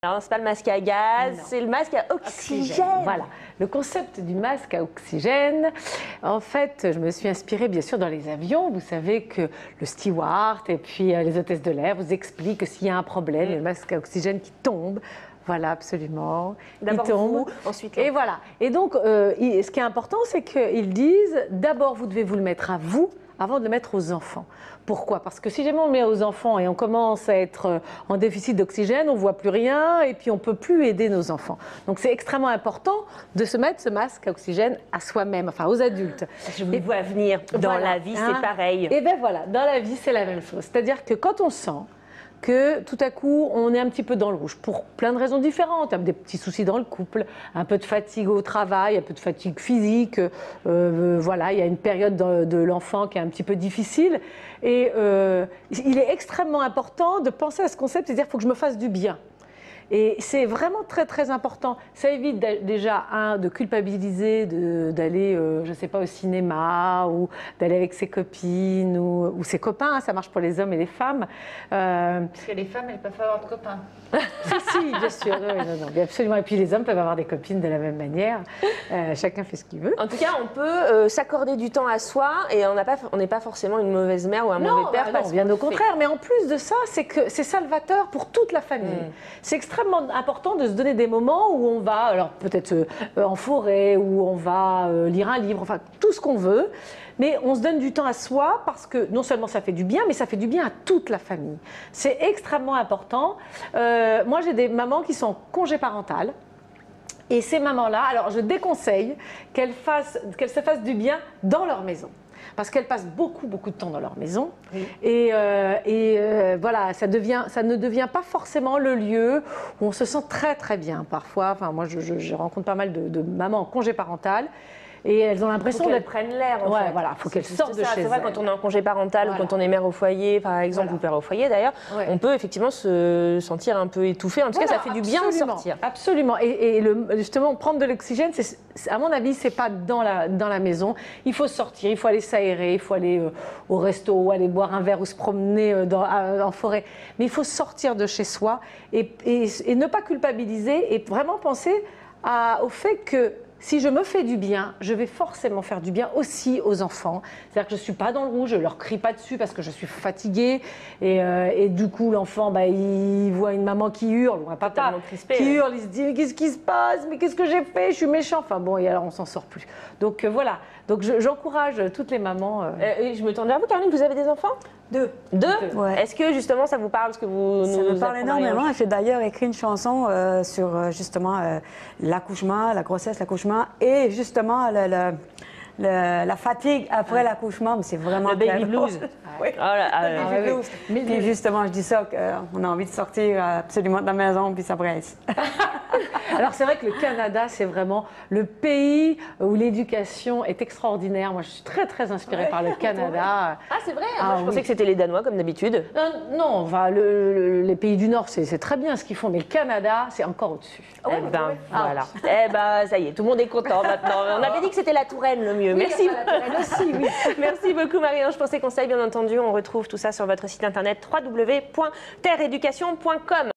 Alors, c'est pas le masque à gaz, c'est le masque à oxygène. Voilà, le concept du masque à oxygène, en fait, je me suis inspirée bien sûr dans les avions. Vous savez que le steward et puis les hôtesses de l'air vous expliquent que s'il y a un problème, le masque à oxygène qui tombe. Voilà, absolument. D'abord il tombe. vous, ensuite et voilà. Et donc, ce qui est important, c'est qu'ils disent, d'abord, vous devez vous le mettre à vous, avant de le mettre aux enfants. Pourquoi? Parce que si jamais on le met aux enfants et on commence à être en déficit d'oxygène, on ne voit plus rien et puis on ne peut plus aider nos enfants. Donc c'est extrêmement important de se mettre ce masque à oxygène à soi-même, enfin aux adultes. Je me vois venir. Dans voilà, la vie, c'est pareil. Et bien voilà, dans la vie, c'est la même chose. C'est-à-dire que quand on sent que tout à coup, on est un petit peu dans le rouge, pour plein de raisons différentes, des petits soucis dans le couple, un peu de fatigue au travail, un peu de fatigue physique, voilà, il y a une période de l'enfant qui est un petit peu difficile, et il est extrêmement important de penser à ce concept, c'est-à-dire qu'il faut que je me fasse du bien. Et c'est vraiment très très important. Ça évite déjà, de culpabiliser, d'aller, je ne sais pas, au cinéma ou d'aller avec ses copines ou ses copains. Hein, ça marche pour les hommes et les femmes. Parce que les femmes, elles peuvent avoir de copains. Si, bien sûr. Non, absolument. Et puis les hommes peuvent avoir des copines de la même manière. Chacun fait ce qu'il veut. En tout cas, on peut s'accorder du temps à soi et on n'est pas forcément une mauvaise mère ou un mauvais père. Non, bien au contraire. Mais en plus de ça, c'est que c'est salvateur pour toute la famille. C'est extrêmement important de se donner des moments où on va, alors peut-être en forêt, où on va lire un livre, enfin tout ce qu'on veut, mais on se donne du temps à soi parce que non seulement ça fait du bien, mais ça fait du bien à toute la famille. C'est extrêmement important. Moi, j'ai des mamans qui sont en congé parental. Et ces mamans-là, alors je déconseille qu'elles se fassent du bien dans leur maison. Parce qu'elles passent beaucoup de temps dans leur maison. Oui. Et voilà, ça ne devient pas forcément le lieu où on se sent très très bien parfois. Enfin, moi, je rencontre pas mal de mamans en congé parental. Et elles ont l'impression qu'elles prennent l'air. En fait. Voilà, il faut qu'elles sortent de chez elles. C'est vrai, quand on est en congé parental ou quand on est mère au foyer, par exemple, ou père au foyer d'ailleurs, on peut effectivement se sentir un peu étouffé. En tout cas, ça fait du bien de sortir. Absolument. Et justement, prendre de l'oxygène, à mon avis, c'est pas dans la maison. Il faut sortir, il faut aller s'aérer, il faut aller au resto, aller boire un verre ou se promener en forêt. Mais il faut sortir de chez soi et ne pas culpabiliser et vraiment penser au fait que si je me fais du bien, je vais forcément faire du bien aussi aux enfants. C'est-à-dire que je ne suis pas dans le rouge, je ne leur crie pas dessus parce que je suis fatiguée. Et du coup, l'enfant, il voit une maman qui hurle, ou un papa qui hurle, il se dit « mais qu'est-ce qui se passe? Mais qu'est-ce que j'ai fait? Je suis méchant ». Enfin bon, et alors on ne s'en sort plus. Donc voilà, donc j'encourage toutes les mamans. Je me tourne vers vous, Caroline, vous avez des enfants? Deux. Ouais. Est-ce que justement ça vous parle, ce que vous ça me parle énormément. J'ai d'ailleurs écrit une chanson sur justement l'accouchement, la grossesse, l'accouchement et justement la fatigue après l'accouchement. C'est vraiment le baby blues. Oui. Le baby blues. Puis justement, je dis ça qu'on a envie de sortir absolument de la maison puis ça presse. Alors c'est vrai que le Canada, c'est vraiment le pays où l'éducation est extraordinaire. Moi, je suis très très inspirée par le Canada. Ah, c'est vrai? Moi, je pensais que c'était les Danois comme d'habitude. Non, les pays du Nord, c'est très bien ce qu'ils font, mais le Canada, c'est encore au-dessus. Voilà. Ça y est, tout le monde est content maintenant. On avait dit que c'était la Touraine le mieux. Oui, merci. La Touraine aussi, oui. Merci beaucoup, Marie-Ange, pour ces conseils. Bien entendu, on retrouve tout ça sur votre site internet www.terreeducation.com.